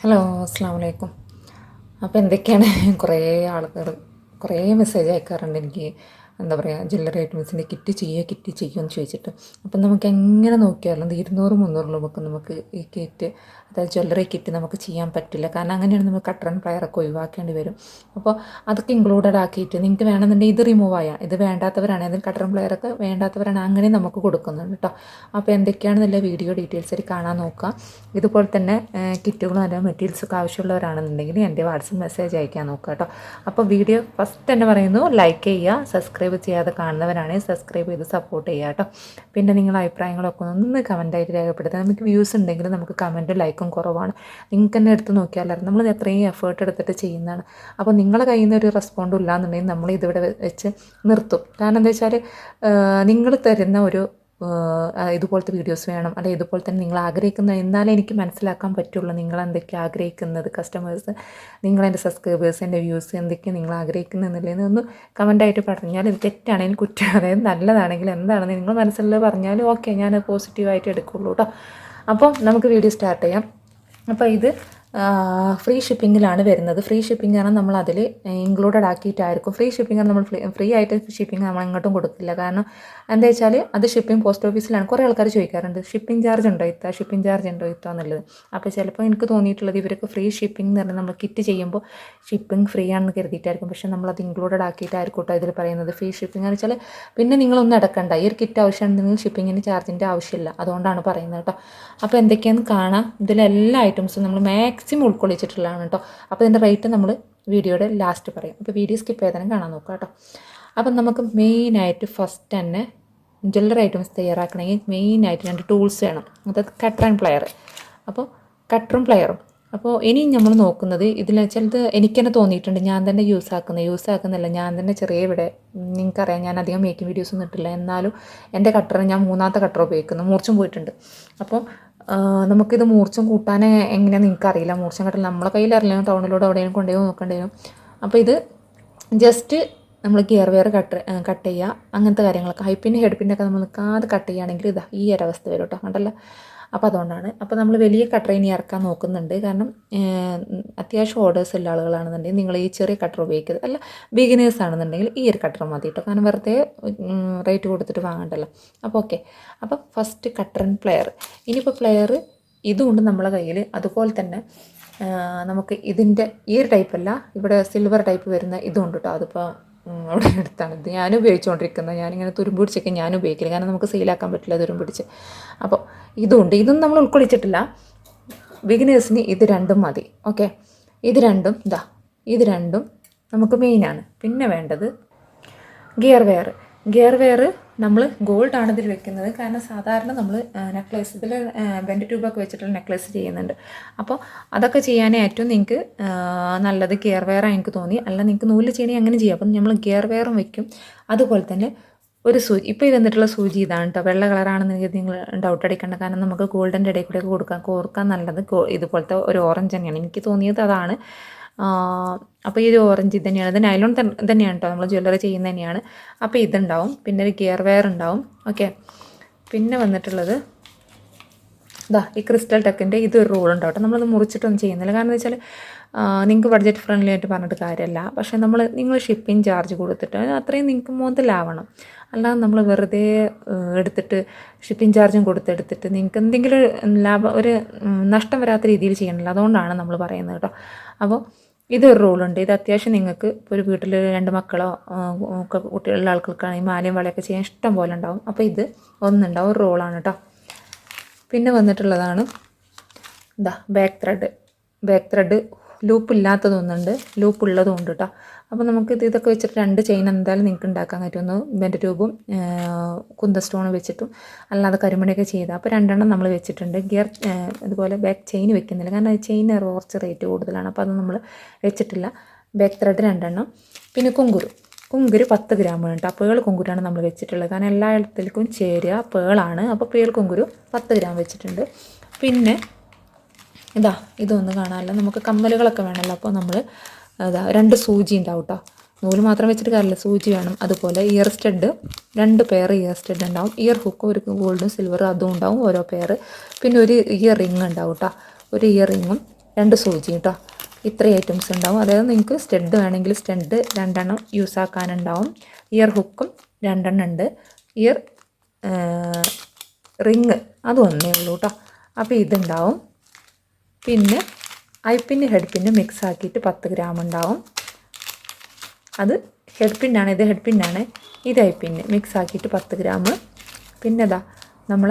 Hello, അസ്സാം വലൈക്കും. അപ്പോൾ എന്തൊക്കെയാണ് ആളുകൾ കുറേ മെസ്സേജ് അയക്കാറുണ്ട് എനിക്ക്. എന്താ പറയുക, ജ്വല്ലറി ഐറ്റംസിൻ്റെ കിറ്റ് ചെയ്യുമെന്ന് ചോദിച്ചിട്ട്. അപ്പം നമുക്ക് എങ്ങനെ നോക്കിയാലും 200-300 രൂപക്ക് നമുക്ക് ഈ കിറ്റ്, അതായത് ജ്വല്ലറി കിറ്റ് നമുക്ക് ചെയ്യാൻ പറ്റില്ല. കാരണം അങ്ങനെയാണ് നമുക്ക് കട്ടർ ആൻഡ് പ്ലയറൊക്കെ ഒഴിവാക്കേണ്ടി വരും. അപ്പോൾ അതൊക്കെ ഇൻക്ലൂഡഡ് ആക്കിയിട്ട് നിങ്ങൾക്ക് വേണമെന്നുണ്ടെങ്കിൽ ഇത് റിമൂവ് ചെയ്യാം. ഇത് വേണ്ടാത്തവരാണ്, അതിൽ കട്ടർ ആൻഡ് പ്ലയറൊക്കെ വേണ്ടാത്തവരാണ്, അങ്ങനെ നമുക്ക് കൊടുക്കുന്നുണ്ട് കേട്ടോ. അപ്പോൾ എന്തൊക്കെയാണെന്നുള്ള വീഡിയോ ഡീറ്റെയിൽസ് ആയിട്ട് കാണാൻ നോക്കുക. ഇതുപോലെ തന്നെ കിറ്റുകളും അതിൻ്റെ മെറ്റീരിയൽസൊക്കെ ആവശ്യമുള്ളവരാണെന്നുണ്ടെങ്കിൽ എൻ്റെ വാട്സപ്പ് മെസ്സേജ് അയക്കാൻ നോക്കുക കേട്ടോ. അപ്പോൾ വീഡിയോ ഫസ്റ്റ് തന്നെ പറയുന്നു, ലൈക്ക് ചെയ്യുക. സബ്സ്ക്രൈബ് ചെയ്യാതെ കാണുന്നവരാണെങ്കിൽ സബ്സ്ക്രൈബ് ചെയ്ത് സപ്പോർട്ട് ചെയ്യുക കേട്ടോ. പിന്നെ നിങ്ങളുടെ അഭിപ്രായങ്ങളൊക്കെ ഒന്ന് കമൻറ്റായിട്ട് രേഖപ്പെടുത്തുക. നമുക്ക് വ്യൂസ് ഉണ്ടെങ്കിൽ നമുക്ക് കമൻറ്റും ലൈക്കും കുറവാണ്. നിങ്ങൾക്ക് തന്നെ എടുത്ത് നോക്കിയാലായിരുന്നു നമ്മൾ എത്രയും എഫേർട്ട് എടുത്തിട്ട് ചെയ്യുന്നതാണ്. അപ്പോൾ നിങ്ങളുടെ കയ്യിൽ നിന്ന് ഒരു റെസ്പോണ്ടും ഇല്ലാന്നുണ്ടെങ്കിൽ നമ്മൾ ഇതിവിടെ വെച്ച് നിർത്തും. കാരണം എന്താ വെച്ചാൽ നിങ്ങൾ തരുന്ന ഒരു ഇതുപോലത്തെ വീഡിയോസ് വേണം, അല്ലെങ്കിൽ ഇതുപോലെ തന്നെ നിങ്ങൾ ആഗ്രഹിക്കുന്നത്, എന്നാലേ എനിക്ക് മനസ്സിലാക്കാൻ പറ്റുള്ളൂ നിങ്ങൾ എന്തൊക്കെയാണ് ആഗ്രഹിക്കുന്നത്. കസ്റ്റമേഴ്സ്, നിങ്ങളെൻ്റെ സബ്സ്ക്രൈബേഴ്സ്, എൻ്റെ വ്യൂസ് എന്തൊക്കെയാണ് നിങ്ങൾ ആഗ്രഹിക്കുന്നതെന്നുള്ളതെന്ന് ഒന്ന് കമൻറ്റായിട്ട് പറഞ്ഞാൽ, ഇത് തെറ്റാണെങ്കിൽ കുറ്റം, അതായത് നല്ലതാണെങ്കിൽ എന്താണെന്ന് നിങ്ങൾ മനസ്സിൽ പറഞ്ഞാൽ ഓക്കെ, ഞാൻ പോസിറ്റീവായിട്ട് എടുക്കുള്ളൂ കേട്ടോ. അപ്പം നമുക്ക് വീഡിയോ സ്റ്റാർട്ട് ചെയ്യാം. അപ്പോൾ ഇത് ഫ്രീ ഷിപ്പിങ്ങിലാണ് വരുന്നത്. ഫ്രീ ഷിപ്പിംഗ് ആണ് നമ്മൾ അതിൽ ഇൻക്ലൂഡഡ് ആക്കിയിട്ടായിരിക്കും. ഫ്രീ ഷിപ്പിംഗ് നമ്മൾ ഫ്രീ ആയിട്ട് ഷിപ്പിംഗ് നമ്മൾ ഇങ്ങോട്ടും കൊടുക്കില്ല. കാരണം എന്താ വെച്ചാൽ അത് ഷിപ്പിംഗ് പോസ്റ്റ് ഓഫീസിലാണ്. കുറേ ആൾക്കാർ ചോദിക്കാറുണ്ട്, ഷിപ്പിംഗ് ചാർജ് ഉണ്ടോ ഇത്താ, ഷിപ്പിംഗ് ചാർജ് ഉണ്ടോ ഇത്താ എന്നുള്ളത്. അപ്പോൾ ചിലപ്പോൾ എനിക്ക് തോന്നിയിട്ടുള്ളത് ഇവർക്ക് ഫ്രീ ഷിപ്പിംഗ് എന്ന് പറഞ്ഞാൽ നമ്മൾ കിറ്റ് ചെയ്യുമ്പോൾ ഷിപ്പിംഗ് ഫ്രീ ആണെന്ന് കരുതിയിട്ടായിരിക്കും. പക്ഷേ നമ്മളത് ഇൻക്ലൂഡഡ് ആക്കിയിട്ടായിരിക്കും കേട്ടോ ഇതിൽ പറയുന്നത്. ഫ്രീ ഷിപ്പിംഗ് എന്ന് വെച്ചാൽ പിന്നെ നിങ്ങളൊന്നും അടക്കണ്ട. ഈ ഒരു കിറ്റ് ആവശ്യമുണ്ടെങ്കിൽ ഷിപ്പിങ്ങിന് ചാർജിൻ്റെ ആവശ്യമില്ല. അതുകൊണ്ടാണ് പറയുന്നത് കേട്ടോ. അപ്പോൾ എന്തൊക്കെയാണെന്ന് കാണാം. ഇതിലെല്ലാ ഐറ്റംസും നമ്മൾ മാക്സിമം ഉൾക്കൊള്ളിച്ചിട്ടുള്ളതാണ് കേട്ടോ. അപ്പോൾ ഇതിൻ്റെ റേറ്റ് നമ്മൾ വീഡിയോയുടെ ലാസ്റ്റ് പറയും. അപ്പോൾ വീഡിയോ സ്കിപ്പ് ചെയ്താലും കാണാൻ നോക്കാം കേട്ടോ. അപ്പം നമുക്ക് മെയിനായിട്ട് ഫസ്റ്റ് തന്നെ ജ്വല്ലറി ഐറ്റംസ് തയ്യാറാക്കണമെങ്കിൽ മെയിനായിട്ട് 2 ടൂൾസ് വേണം. അതായത് കട്ടർ ആൻഡ് പ്ലയർ. അപ്പോൾ കട്ടറും പ്ലയറും. അപ്പോൾ ഇനിയും നമ്മൾ നോക്കുന്നത് ഇതിൽ ചിലത് എനിക്ക് തന്നെ തോന്നിയിട്ടുണ്ട്, ഞാൻ തന്നെ യൂസ് ആക്കുന്നില്ല, ഞാൻ തന്നെ ചെറിയ ഇവിടെ, നിങ്ങൾക്കറിയാം ഞാൻ അധികം മേക്കിംഗ് വീഡിയോസ് ഒന്നും ഇട്ടില്ല, എന്നാലും എൻ്റെ കട്ടർ ഞാൻ 3ാമത്തെ കട്ടർ ഉപയോഗിക്കുന്നു. മൂർച്ചും പോയിട്ടുണ്ട്. അപ്പോൾ നമുക്കിത് മൂർച്ചം കൂട്ടാൻ എങ്ങനെയാണെന്ന് നിങ്ങൾക്കറിയില്ല. മൂർച്ചം കട്ടർ നമ്മളെ കയ്യിൽ അറിയില്ല, ടൗണിലൂടെ എവിടെയും കൊണ്ടുപോയി നോക്കേണ്ടി വരും. അപ്പോൾ ഇത് ജസ്റ്റ് നമ്മൾ ഗിയർ വെയർ കട്ട് ചെയ്യുക, അങ്ങനത്തെ കാര്യങ്ങളൊക്കെ. ഹൈപ്പിൻ്റെ ഹെഡ് പിന്നൊക്കെ നമ്മൾ നിൽക്കാതെ കട്ട് ചെയ്യുകയാണെങ്കിൽ ഇതാ ഈ ഒരവസ്ഥ വരും കേട്ടോ, കണ്ടല്ലോ. അപ്പോൾ അതുകൊണ്ടാണ്. അപ്പോൾ നമ്മൾ വലിയ കട്ടർ ഇനി ഇറക്കാൻ നോക്കുന്നുണ്ട്. കാരണം അത്യാവശ്യം ഓർഡേഴ്സ് ഉള്ള ആളുകളാണെന്നുണ്ടെങ്കിൽ നിങ്ങൾ ഈ ചെറിയ കട്ടർ ഉപയോഗിക്കുന്നത്, അല്ല ബിഗിനേഴ്സ് ആണെന്നുണ്ടെങ്കിൽ ഈ ഒരു കട്ടർ മതി കേട്ടോ. കാരണം വെറുതെ റേറ്റ് കൊടുത്തിട്ട് വാങ്ങണ്ടല്ലോ. അപ്പോൾ ഓക്കെ. അപ്പോൾ ഫസ്റ്റ് കട്ടർ ആൻഡ് പ്ലെയർ. ഇനിയിപ്പോൾ പ്ലെയർ ഇതുകൊണ്ട് നമ്മളെ കയ്യിൽ. അതുപോലെ തന്നെ നമുക്ക് ഇതിൻ്റെ ഈ ഒരു ടൈപ്പല്ല, ഇവിടെ സിൽവർ ടൈപ്പ് വരുന്ന ഇതുണ്ട് കേട്ടോ. അതിപ്പോൾ അവിടെ അടുത്താണ് ഇത് ഞാൻ ഉപയോഗിച്ചുകൊണ്ടിരിക്കുന്നത്. ഞാനിങ്ങനെ തുരുമ്പ് പിടിച്ചൊക്കെ ഞാൻ ഉപയോഗിക്കില്ല, കാരണം നമുക്ക് സെയിലാക്കാൻ പറ്റില്ല തുരുമ്പ് പിടിച്ച്. അപ്പോൾ ഇതുണ്ട്, ഇതൊന്നും നമ്മൾ ഉൾക്കൊള്ളിച്ചിട്ടില്ല. ബിഗിനേഴ്സിന് ഇത് രണ്ടും മതി. ഓക്കെ, ഇത് രണ്ടും നമുക്ക് മെയിനാണ്. പിന്നെ വേണ്ടത് ഗിയർ വെയർ നമ്മൾ ഗോൾഡാണ് ഇതിൽ വെക്കുന്നത്. കാരണം സാധാരണ നമ്മൾ നെക്ലേസ് ഇതിൽ ബെൻഡ് ട്യൂബൊക്കെ വെച്ചിട്ടുള്ള നെക്ലേസ് ചെയ്യുന്നുണ്ട്. അപ്പോൾ അതൊക്കെ ചെയ്യാനേ ഏറ്റവും നിങ്ങൾക്ക് നല്ലത് ഗിയർ വെയറാണ് എനിക്ക് തോന്നി. അല്ല നിങ്ങൾക്ക് നൂല് ചെയ്യണമെങ്കിൽ അങ്ങനെ ചെയ്യാം. അപ്പം നമ്മൾ ഗിയർ വെയറും വെക്കും. അതുപോലെ തന്നെ ഒരു സൂചി, ഇപ്പോൾ ഇത് വന്നിട്ടുള്ള സൂചി ഇതാണ് കേട്ടോ. വെള്ള കളറാണെന്ന് നിങ്ങൾ ഡൗട്ട് അടിക്കേണ്ട. കാരണം നമുക്ക് ഗോൾഡിൻ്റെ ഇടയിൽ കൂടെ കോർക്കാൻ നല്ലത് ഇതുപോലത്തെ ഒരു ഓറഞ്ച് തന്നെയാണ്. എനിക്ക് തോന്നിയത് അതാണ്. അപ്പോൾ ഈ ഒരു ഓറഞ്ച് ഇത് തന്നെയാണ്. ഇത് നൈലോൺ തന്നെയാണ് കേട്ടോ, നമ്മൾ ജ്വല്ലറി ചെയ്യുന്നത് തന്നെയാണ്. അപ്പോൾ ഇതുണ്ടാവും. പിന്നെ ഒരു ഗിയർ വെയർ ഉണ്ടാവും. ഓക്കെ, പിന്നെ വന്നിട്ടുള്ളത് ഈ ക്രിസ്റ്റൽ ടെക്കിൻ്റെ ഇതൊരു റോൾ ഉണ്ടാവും കേട്ടോ. നമ്മളത് മുറിച്ചിട്ടൊന്നും ചെയ്യുന്നില്ല. കാരണം എന്താ വെച്ചാൽ നിങ്ങൾക്ക് ബഡ്ജറ്റ് ഫ്രണ്ട്ലി ആയിട്ട് പറഞ്ഞിട്ട് കാര്യമല്ല. പക്ഷേ നിങ്ങൾ ഷിപ്പിംഗ് ചാർജ് കൊടുത്തിട്ട് അത്രയും നിങ്ങൾക്ക് മുതലാവണം. അല്ലാതെ നമ്മൾ വെറുതെ എടുത്തിട്ട് ഷിപ്പിംഗ് ചാർജും കൊടുത്തെടുത്തിട്ട് നിങ്ങൾക്ക് എന്തെങ്കിലും ഒരു നഷ്ടം വരാത്ത രീതിയിൽ ചെയ്യണമല്ലോ. അതുകൊണ്ടാണ് നമ്മൾ പറയുന്നത് കേട്ടോ. അപ്പോൾ ഇതൊരു റോളുണ്ട്. ഇത് അത്യാവശ്യം നിങ്ങൾക്ക് ഇപ്പോൾ ഒരു വീട്ടിൽ 2 മക്കളോ ഒക്കെ കുട്ടികളുള്ള ആൾക്കാർക്കാണെങ്കിൽ മാലയും വളയൊക്കെ ചെയ്യാൻ ഇഷ്ടം പോലെ ഉണ്ടാവും. അപ്പോൾ ഇത് ഒന്നുണ്ടാവും, ഒരു റോളാണ് കേട്ടോ. പിന്നെ വന്നിട്ടുള്ളതാണ് ബാക്ക് ത്രെഡ് ലൂപ്പ് ഇല്ലാത്തതൊന്നുണ്ട്, ലൂപ്പ് ഉള്ളതും ഉണ്ട് കേട്ടോ. അപ്പോൾ നമുക്ക് ഇതൊക്കെ വെച്ചിട്ട് 2 ചെയിൻ എന്തായാലും നിങ്ങൾക്ക് ഉണ്ടാക്കാൻ പറ്റുമെന്ന്. ബെൻഡ് ട്യൂബും കുന്ത സ്റ്റോണും വെച്ചിട്ടും അല്ലാതെ കരിമണിയൊക്കെ ചെയ്താൽ. അപ്പോൾ 2 എണ്ണം നമ്മൾ വെച്ചിട്ടുണ്ട്. ഗിയർ അതുപോലെ ബാക്ക് ചെയിൻ വെക്കുന്നില്ല, കാരണം ചെയിൻ കുറച്ച് റേറ്റ് കൂടുതലാണ്. അപ്പോൾ അത് നമ്മൾ വെച്ചിട്ടില്ല. ബാക്ക് ത്രെഡ് 2 എണ്ണം. പിന്നെ കുങ്കുരു 10 ഗ്രാം കേട്ടോ. പേൾ കുങ്കുരാണ് നമ്മൾ വെച്ചിട്ടുള്ളത്. കാരണം എല്ലായിടത്തേക്കും ചേരുക പേളാണ്. അപ്പോൾ പേൾ കുങ്കുരു 10 ഗ്രാം വെച്ചിട്ടുണ്ട്. പിന്നെ ഇതൊന്ന് കാണാമല്ലോ, നമുക്ക് കമ്മലുകളൊക്കെ വേണമല്ലോ. അപ്പോൾ നമ്മൾ 2 സൂചി ഉണ്ടാവും കേട്ടോ. നൂല് മാത്രം വെച്ചിട്ട് കാര്യമില്ല, സൂചി വേണം. അതുപോലെ year stud 2 pair year stud ഉണ്ടാവും. ഇയർ ഹുക്ക് ഒരു ഗോൾഡും സിൽവറും അതും ഉണ്ടാവും, ഓരോ പെയർ. പിന്നെ ഒരു ഇയർ റിങ് ഉണ്ടാവും കേട്ടോ. ഒരു ഇയർ റിങ്ങും 2 സൂചി കേട്ടോ. ഇത്രയും ഐറ്റംസ് ഉണ്ടാവും. അതായത് നിങ്ങൾക്ക് സ്റ്റഡ് വേണമെങ്കിൽ സ്റ്റഡ് 2 യൂസ് ആക്കാനുണ്ടാവും. ഇയർ ഹുക്കും 2 ഉണ്ട്. ഇയർ റിങ് അത് ഒന്നേ ഉള്ളൂ കേട്ടോ. അപ്പോൾ ഇതുണ്ടാവും. പിന്നെ ഐപ്പിന് ഹെഡ് പിന്ന് മിക്സ് ആക്കിയിട്ട് 10 ഗ്രാം ഉണ്ടാവും. അത് ഹെഡ് പിന്നാണ്, ഇത് ഹെഡ് പിന്നാണ്, ഇത് ഐപ്പിന് മിക്സ് ആക്കിയിട്ട് 10 ഗ്രാം. പിന്നെ ഇതാ നമ്മൾ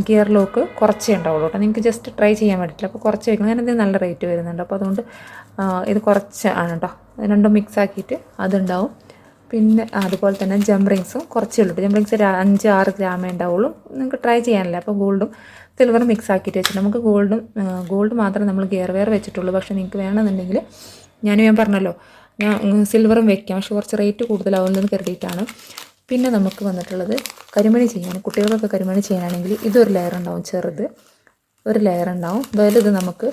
ഗിയർ ലോക്ക് കുറച്ചേ ഉണ്ടാവുള്ളൂ കേട്ടോ. നിങ്ങൾക്ക് ജസ്റ്റ് ട്രൈ ചെയ്യാൻ വേണ്ടിയിട്ടില്ല. അപ്പോൾ കുറച്ച് വയ്ക്കണം. ഞാനത് നല്ല റേറ്റ് വരുന്നുണ്ട്. അപ്പോൾ അതുകൊണ്ട് ഇത് കുറച്ച് ആണ് കേട്ടോ. രണ്ടും മിക്സ് ആക്കിയിട്ട് അതുണ്ടാവും. പിന്നെ അതുപോലെ തന്നെ ജംറിങ്സും കുറച്ചേ ഉള്ളൂ. ജംറിങ്സ് 5-6 ഗ്രാമേ ഉണ്ടാവുള്ളൂ. നിങ്ങൾക്ക് ട്രൈ ചെയ്യാനല്ല. അപ്പോൾ ഗോൾഡും സിൽവറും മിക്സ് ആക്കിയിട്ട് വെച്ചിട്ട് നമുക്ക് ഗോൾഡ് മാത്രമേ നമ്മൾ ഗിയർ വെയർ വെച്ചിട്ടുള്ളൂ. പക്ഷേ നിങ്ങൾക്ക് വേണമെന്നുണ്ടെങ്കിൽ ഞാൻ പറഞ്ഞല്ലോ ഞാൻ സിൽവറും വെക്കാം. പക്ഷെ കുറച്ച് റേറ്റ് കൂടുതലാവുമെന്ന് കരുതിയിട്ടാണ്. പിന്നെ നമുക്ക് വന്നിട്ടുള്ളത് കരിമണി ചെയ്യാൻ, കുട്ടികൾക്കൊക്കെ കരിമണി ചെയ്യാനാണെങ്കിൽ ഇതൊരു ലെയർ ഉണ്ടാവും. ചെറുത് ഒരു ലെയർ ഉണ്ടാവും. വലുത് നമുക്ക്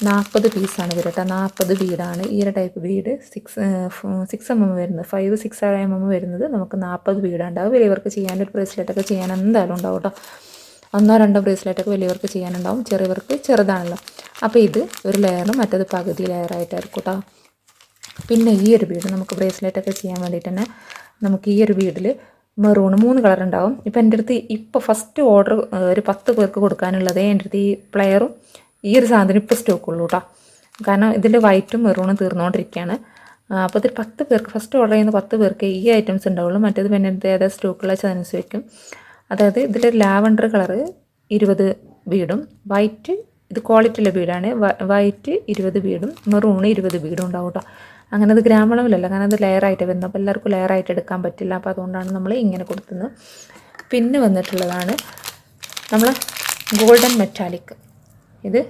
40 പീസാണ് വരട്ടെ. 40 ബീഡാണ് ഈ ഒരു ടൈപ്പ് ബീഡ്. 6 mm വരുന്നത്, 5-6 mm വരുന്നത് നമുക്ക് 40 ബീഡാണ് ഉണ്ടാവും. വലിയവർക്ക് ചെയ്യാനൊരു ബ്രേസ്ലെറ്റൊക്കെ ചെയ്യാൻ എന്തായാലും ഉണ്ടാവും കേട്ടോ. 1-2 ബ്രേസ്ലെറ്റൊക്കെ വലിയവർക്ക് ചെയ്യാനുണ്ടാവും. ചെറിയവർക്ക് ചെറുതാണല്ലോ. അപ്പോൾ ഇത് ഒരു ലെയറും മറ്റത് പകുതി ലെയറായിട്ടായിരിക്കും കേട്ടോ. പിന്നെ ഈ ഒരു ബീഡ് നമുക്ക് ബ്രേസ്ലെറ്റൊക്കെ ചെയ്യാൻ വേണ്ടിയിട്ട് തന്നെ നമുക്ക് ഈ ഒരു ബീഡിൽ മെറൂൺ 3 കളർ ഉണ്ടാവും. ഇപ്പോൾ എൻ്റെ അടുത്ത് ഇപ്പോൾ ഫസ്റ്റ് ഓർഡർ ഒരു 10 പേർക്ക് കൊടുക്കാനുള്ളതേ എൻ്റെ അടുത്ത് ഈ പ്ലെയറും ഈ ഒരു സാധനം ഇപ്പോൾ സ്റ്റോക്കുള്ളൂ കേട്ടോ. കാരണം ഇതിൽ വൈറ്റും മെറൂണും തീർന്നുകൊണ്ടിരിക്കുകയാണ്. അപ്പോൾ ഇത് 10 പേർക്ക് ഫസ്റ്റ് ഓർഡർ ചെയ്യുന്ന 10 പേർക്ക് ഈ ഐറ്റംസ് ഉണ്ടാവുള്ളൂ. മറ്റേത് പിന്നെ എൻ്റെ ഏതാ സ്റ്റോക്കുള്ള ചാൻസ് വയ്ക്കും. അതായത് ഇതിൽ ലാവൻഡർ കളറ് 20 ബീഡും വൈറ്റ്, ഇത് ക്വാളിറ്റിയുള്ള ബീഡാണ്, വൈറ്റ് 20 ബീഡും മെറൂണ് 20 ബീഡും ഉണ്ടാവും കേട്ടോ. അങ്ങനെ അത് ഗ്രാമളവിലല്ല, കാരണം അത് ലെയറായിട്ട് വരുന്നത്. അപ്പോൾ എല്ലാവർക്കും ലെയറായിട്ട് എടുക്കാൻ പറ്റില്ല. അപ്പോൾ അതുകൊണ്ടാണ് നമ്മൾ ഇങ്ങനെ കൊടുക്കുന്നത്. പിന്നെ വന്നിട്ടുള്ളതാണ് നമ്മൾ ഗോൾഡൻ മെറ്റാലിക്. ഇത്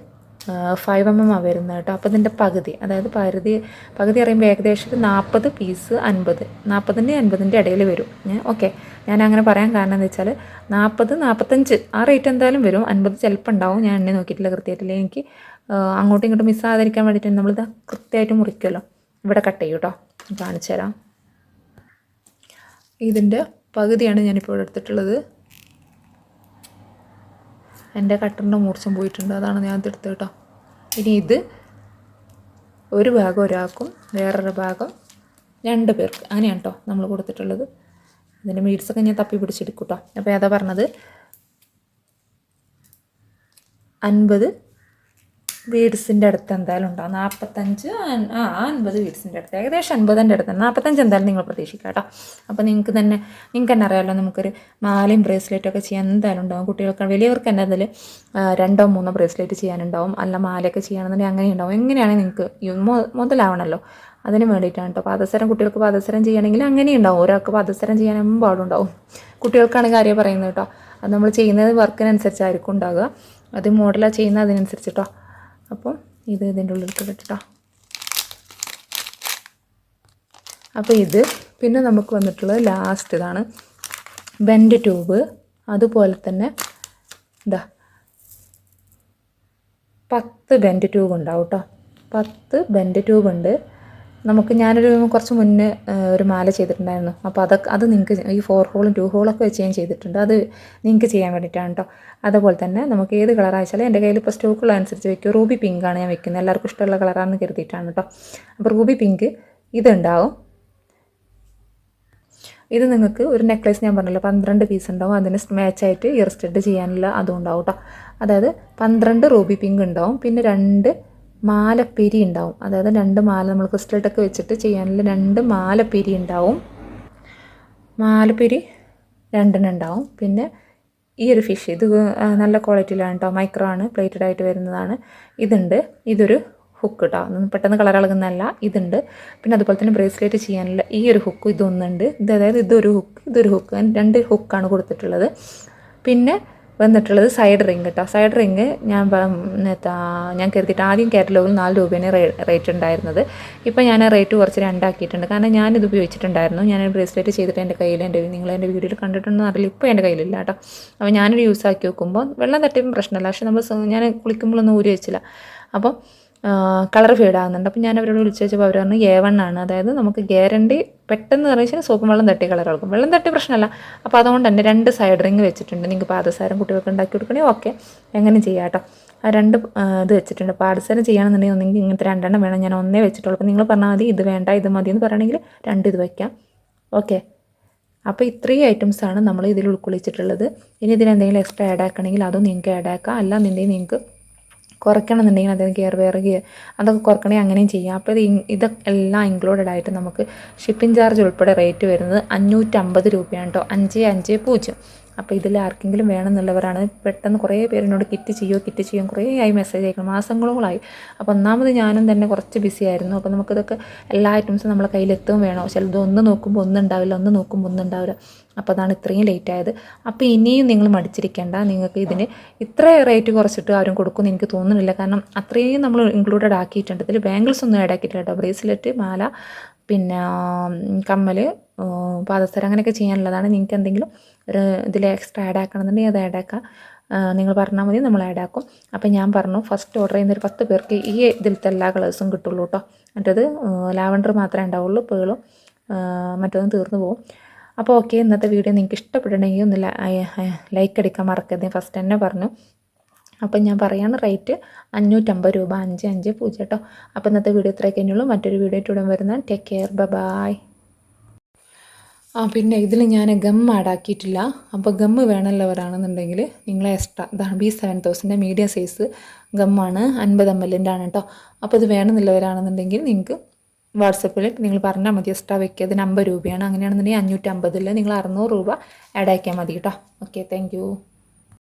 5 mm വരുന്നത് കേട്ടോ. അപ്പോൾ ഇതിൻ്റെ പകുതി, അതായത് പകുതി അറിയുമ്പോൾ ഏകദേശം 40 പീസ് 50, 40-ൻ്റെ 50-ൻ്റെ ഇടയിൽ വരും. ഓക്കെ, ഞാൻ അങ്ങനെ പറയാൻ കാരണം എന്താ വെച്ചാൽ 40-45 ആ റേറ്റ് എന്തായാലും വരും. 50 ചിലപ്പോൾ ഉണ്ടാവും. ഞാൻ എണ്ണി നോക്കിയിട്ടില്ല കൃത്യമായിട്ടില്ല. എനിക്ക് അങ്ങോട്ടും ഇങ്ങോട്ടും മിസ്സാകാതിരിക്കാൻ വേണ്ടിയിട്ട് നമ്മളിത് കൃത്യമായിട്ട് മുറിക്കുമല്ലോ. ഇവിടെ കട്ട് ചെയ്യും കേട്ടോ, കാണിച്ചു തരാം. ഇതിൻ്റെ പകുതിയാണ് ഞാനിപ്പോൾ എടുത്തിട്ടുള്ളത്. എൻ്റെ കട്ടറിൻ്റെ മൂർച്ചം പോയിട്ടുണ്ട്, അതാണ് ഞാൻ എടുത്തത് കേട്ടോ. ഇനി ഇത് ഒരു ഭാഗം ഒരാൾക്കും വേറൊരു ഭാഗം 2 പേർക്ക്, അങ്ങനെയാണ് കേട്ടോ നമ്മൾ കൊടുത്തിട്ടുള്ളത്. ഇതിൻ്റെ മീഡ്സൊക്കെ ഞാൻ തപ്പി പിടിച്ചെടുക്കും കേട്ടോ. അപ്പോൾ ഏതാ പറഞ്ഞത്, 50 ബീഡ്സിൻ്റെ അടുത്ത് എന്തായാലും ഉണ്ടാവും. 50 ബീഡ്സിൻ്റെ അടുത്ത്, ഏകദേശം 50-ൻ്റെ അടുത്ത്, 45 എന്തായാലും നിങ്ങൾ പ്രതീക്ഷിക്കുക കേട്ടോ. അപ്പോൾ നിങ്ങൾക്ക് തന്നെ അറിയാമല്ലോ, നമുക്കൊരു മാലയും ബ്രേസ്ലെറ്റൊക്കെ ചെയ്യാൻ എന്തായാലും ഉണ്ടാവും. കുട്ടികൾക്ക് വലിയവർക്ക് തന്നെ അതിൽ 2-3 ബ്രേസ്ലെറ്റ് ചെയ്യാനുണ്ടാവും. അല്ല മാലയൊക്കെ ചെയ്യുകയാണെന്നുണ്ടെങ്കിൽ അങ്ങനെ ഉണ്ടാവും. എങ്ങനെയാണെങ്കിൽ നിങ്ങൾക്ക് മുതലാവണമല്ലോ, അതിന് വേണ്ടിയിട്ടാണ് കേട്ടോ. പാദസരം കുട്ടികൾക്ക് പാദസരം ചെയ്യുകയാണെങ്കിൽ അങ്ങനെ ഉണ്ടാവും. ഒരാൾക്ക് പാദസരം ചെയ്യാൻ എമ്പാടുണ്ടാവും. കുട്ടികൾക്കാണ് കാര്യം പറയുന്നത് കേട്ടോ. അത് നമ്മൾ ചെയ്യുന്നത് വർക്കിനനുസരിച്ചായിരിക്കും ഉണ്ടാകുക. അത് മോഡലാണ് ചെയ്യുന്നത് അതിനനുസരിച്ച് കേട്ടോ. അപ്പോൾ ഇത് ഇതിൻ്റെ ഉള്ളിൽ ഇട്ടിട്ടോ. അപ്പോൾ ഇത് പിന്നെ നമുക്ക് വന്നിട്ടുള്ളത് ലാസ്റ്റ് ഇതാണ് ബെൻഡ് ട്യൂബ്. അതുപോലെ തന്നെ ഇതാ 10 ബെൻഡ് ട്യൂബ് ഉണ്ടാവും കേട്ടോ. 10 ബെൻഡ് ട്യൂബ് ഉണ്ട്. ഞാനൊരു കുറച്ച് മുന്നേ ഒരു മാല ചെയ്തിട്ടുണ്ടായിരുന്നു. അപ്പോൾ അത് നിങ്ങൾക്ക് ഈ 4 ഹോളും 2 ഹോളൊക്കെ വെച്ച് ഞാൻ ചെയ്തിട്ടുണ്ട്. അത് നിങ്ങൾക്ക് ചെയ്യാൻ വേണ്ടിയിട്ടാണ് കേട്ടോ. അതുപോലെ തന്നെ നമുക്ക് ഏത് കളറാണെന്ന് എൻ്റെ കയ്യിൽ ഇപ്പോൾ സ്റ്റോക്കുള്ള അനുസരിച്ച് വയ്ക്കും. റൂബി പിങ്കാണ് ഞാൻ വെക്കുന്നത്, എല്ലാവർക്കും ഇഷ്ടമുള്ള കളറാണെന്ന് കരുതിയിട്ടാണ് കേട്ടോ. അപ്പോൾ റൂബി പിങ്ക് ഇതുണ്ടാവും. ഇത് നിങ്ങൾക്ക് ഒരു നെക്ലേസ് ഞാൻ പറഞ്ഞല്ലോ 12 പീസ് ഉണ്ടാവും. അതിന് മാച്ചായിട്ട് ഇയർ സ്റ്റഡ് ചെയ്യാനുള്ള അതും ഉണ്ടാവും കേട്ടോ. അതായത് 12 റൂബി പിങ്ക് ഉണ്ടാവും. പിന്നെ 2 മാലപ്പിരി ഉണ്ടാവും. അതായത് 2 മാല നമ്മൾ ക്രിസ്റ്റലിട്ടൊക്കെ വെച്ചിട്ട് ചെയ്യാനുള്ള 2 മാലപ്പിരി ഉണ്ടാവും. മാലപ്പിരി 2 ഉണ്ടാവും. പിന്നെ ഈ ഒരു ഫിഷ്, ഇത് നല്ല ക്വാളിറ്റിയിലാണ് കേട്ടോ, മൈക്രോ ആണ്, പ്ലേറ്റഡ് ആയിട്ട് വരുന്നതാണ്. ഇതൊരു ഹുക്ക് കേട്ടോ, പെട്ടെന്ന് കളർ ഇളകുന്നതല്ല, ഇതുണ്ട്. പിന്നെ അതുപോലെ തന്നെ ബ്രേസ്ലെറ്റ് ചെയ്യാനുള്ള ഈ ഒരു ഹുക്ക് ഇതൊന്നുണ്ട്. അതായത് ഇതൊരു ഹുക്ക് 2 ഹുക്കാണ് കൊടുത്തിട്ടുള്ളത്. പിന്നെ വന്നിട്ടുള്ളത് സൈഡ് റിങ് കേട്ടോ. സൈഡ് റിങ് ഞാൻ കരുതിയിട്ട് ആദ്യം കാറ്റലോഗിൽ 4 രൂപയാണ് റേറ്റ് ഉണ്ടായിരുന്നത്. ഇപ്പോൾ ഞാൻ റേറ്റ് കുറച്ച് 2 ആക്കിയിട്ടുണ്ട്. കാരണം ഞാനിത് ഉപയോഗിച്ചിട്ടുണ്ടായിരുന്നു. ഞാൻ ബ്രേസ്ലെറ്റ് ചെയ്തിട്ട് എൻ്റെ കയ്യിൽ നിങ്ങൾ എൻ്റെ വീഡിയോയിൽ കണ്ടിട്ടുണ്ടെന്ന് അറിയില്ല, ഇപ്പോൾ എൻ്റെ കയ്യിലില്ല കേട്ടോ. അപ്പോൾ ഞാനൊരു യൂസ് ആക്കി നോക്കുമ്പോൾ വെള്ളം തട്ടിയപ്പോൾ പ്രശ്നമില്ല. പക്ഷേ ഞാൻ കുളിക്കുമ്പോഴൊന്നും ഊരി വെച്ചില്ല. അപ്പോൾ കളർ ഫെയ്ഡ് ആകുന്നുണ്ട്. അപ്പോൾ ഞാൻ അവരോട് വിളിച്ച് വെച്ചപ്പോൾ അവർ പറഞ്ഞു A1 ആണ്. അതായത് നമുക്ക് ഗ്യാരണ്ടി പെട്ടെന്ന് അറിയിച്ചാൽ സോപ്പും വെള്ളം തട്ടി കളർ ഇളക്കും. വെള്ളം തട്ടി പ്രശ്നമല്ല. അപ്പോൾ അതുകൊണ്ട് തന്നെ 2 സൈഡ് റിങ് വെച്ചിട്ടുണ്ട്. നിങ്ങൾക്ക് പാദസാരം കുട്ടികൾക്ക് ഉണ്ടാക്കി കൊടുക്കണേ ഓക്കെ, എങ്ങനെ ചെയ്യാം കേട്ടോ. രണ്ട് ഇത് വെച്ചിട്ടുണ്ട്. പാദസരം ചെയ്യണമെന്നുണ്ടെങ്കിൽ ഒന്നെങ്കിൽ ഇങ്ങനത്തെ 2 എണ്ണം വേണം. ഞാൻ ഒന്നേ വെച്ചിട്ടുള്ളൂ. അപ്പോൾ നിങ്ങൾ പറഞ്ഞാൽ മതി ഇത് വേണ്ട ഇത് മതി എന്ന് പറയുകയാണെങ്കിൽ 2 ഇത് വയ്ക്കാം. ഓക്കെ. അപ്പോൾ ഇത്രയും ഐറ്റംസാണ് നമ്മൾ ഇതിൽ ഉൾക്കൊള്ളിച്ചിട്ടുള്ളത്. ഇനി ഇതിലെന്തെങ്കിലും എക്സ്ട്രാ ആഡ് ആക്കണമെങ്കിൽ അതും നിങ്ങൾക്ക് ആഡ് ആക്കാം. അല്ലാന്നുണ്ടെങ്കിൽ നിങ്ങൾക്ക് കുറയ്ക്കണം എന്നുണ്ടെങ്കിൽ അതായത് ഗിയർ വെയർ അതൊക്കെ കുറയ്ക്കണമെങ്കിൽ അങ്ങനെയും ചെയ്യാം. അപ്പോൾ ഇതെല്ലാം ഇൻക്ലൂഡഡ് ആയിട്ട് നമുക്ക് ഷിപ്പിംഗ് ചാർജ് ഉൾപ്പെടെ റേറ്റ് വരുന്നത് 550 രൂപയാണ് കേട്ടോ. 550. അപ്പോൾ ഇതിൽ ആർക്കെങ്കിലും വേണമെന്നുള്ളവരാണ്. പെട്ടെന്ന് കുറേ പേരിനോട് കിറ്റ് ചെയ്യും കുറേ ആയി മെസ്സേജ് അയക്കണം, മാസങ്ങളോളായി. അപ്പോൾ ഒന്നാമത് ഞാനും തന്നെ കുറച്ച് ബിസി ആയിരുന്നു. അപ്പോൾ നമുക്കിതൊക്കെ എല്ലാ ഐറ്റംസും നമ്മളെ കയ്യിലെത്തും വേണം. ചിലത് ഒന്ന് നോക്കുമ്പോൾ ഒന്നുണ്ടാവില്ല, ഒന്ന് നോക്കുമ്പോൾ ഒന്നുണ്ടാവില്ല. അപ്പോൾ അതാണ് ഇത്രയും ലേറ്റ് ആയത്. അപ്പോൾ ഇനിയും നിങ്ങൾ മടിച്ചിരിക്കേണ്ട. നിങ്ങൾക്ക് ഇതിന് ഇത്ര റേറ്റ് കുറച്ചിട്ട് ആരും കൊടുക്കുമെന്ന് എനിക്ക് തോന്നുന്നില്ല. കാരണം അത്രയും നമ്മൾ ഇൻക്ലൂഡഡ് ആക്കിയിട്ടുണ്ട്. ഇതിൽ ബാംഗിൾസ് ഒന്നും ആഡ് ആക്കിയിട്ടില്ല കേട്ടോ. ബ്രേസ്ലെറ്റ്, മാല, പിന്നെ കമ്മൽ, പാദസരം അങ്ങനെയൊക്കെ ചെയ്യാനുള്ളതാണ്. നിങ്ങൾക്ക് എന്തെങ്കിലും ഒരു ഇതിൽ എക്സ്ട്രാ ആഡ് ആക്കണമെന്നുണ്ടെങ്കിൽ അത് ആഡ് ആക്കാം. നിങ്ങൾ പറഞ്ഞാൽ മതി, നമ്മൾ ആഡ് ആക്കും. അപ്പോൾ ഞാൻ പറഞ്ഞു ഫസ്റ്റ് ഓർഡർ ചെയ്യുന്ന ഒരു 10 പേർക്ക് ഈ ഇതിലത്തെ എല്ലാ കളേഴ്സും കിട്ടുള്ളൂ കേട്ടോ. മറ്റേത് ലാവൻഡർ മാത്രമേ ഉണ്ടാവുള്ളൂ, പേളും മറ്റൊന്നും തീർന്നു പോകും. അപ്പോൾ ഓക്കെ, ഇന്നത്തെ വീഡിയോ നിങ്ങൾക്ക് ഇഷ്ടപ്പെട്ടിട്ടുണ്ടെങ്കിൽ ഒന്ന് ലൈക്ക് അടിക്കാൻ മറക്കരുത്. ഫസ്റ്റ് തന്നെ പറഞ്ഞു. അപ്പം ഞാൻ പറയാണ് റേറ്റ് 550 രൂപ, 550 കേട്ടോ. അപ്പോൾ ഇന്നത്തെ വീഡിയോ ഇത്രയൊക്കെ ഉള്ളൂ. മറ്റൊരു വീഡിയോ ഉടൻ വരുന്ന. Take care, bye. പിന്നെ ഇതിൽ ഞാൻ ഗം ആഡാക്കിയിട്ടില്ല. അപ്പോൾ ഗമ്മ് വേണമുള്ളവരാണെന്നുണ്ടെങ്കിൽ നിങ്ങൾ എക്സ്ട്രാ B7000 മീഡിയം സൈസ് ഗമ്മാണ്, 50 ml ആണ് കേട്ടോ. അപ്പോൾ ഇത് വേണമെന്നുള്ളവരാണെന്നുണ്ടെങ്കിൽ നിങ്ങൾക്ക് വാട്സപ്പിൽ നിങ്ങൾ പറഞ്ഞാൽ മതി. എക്സ്ട്രാ വെക്കിയത് 50 രൂപയാണ്. അങ്ങനെയാണെന്നുണ്ടെങ്കിൽ 550 നിങ്ങൾ 600 രൂപ ആഡ് ആക്കിയാൽ മതി കേട്ടോ. Okay, thank you.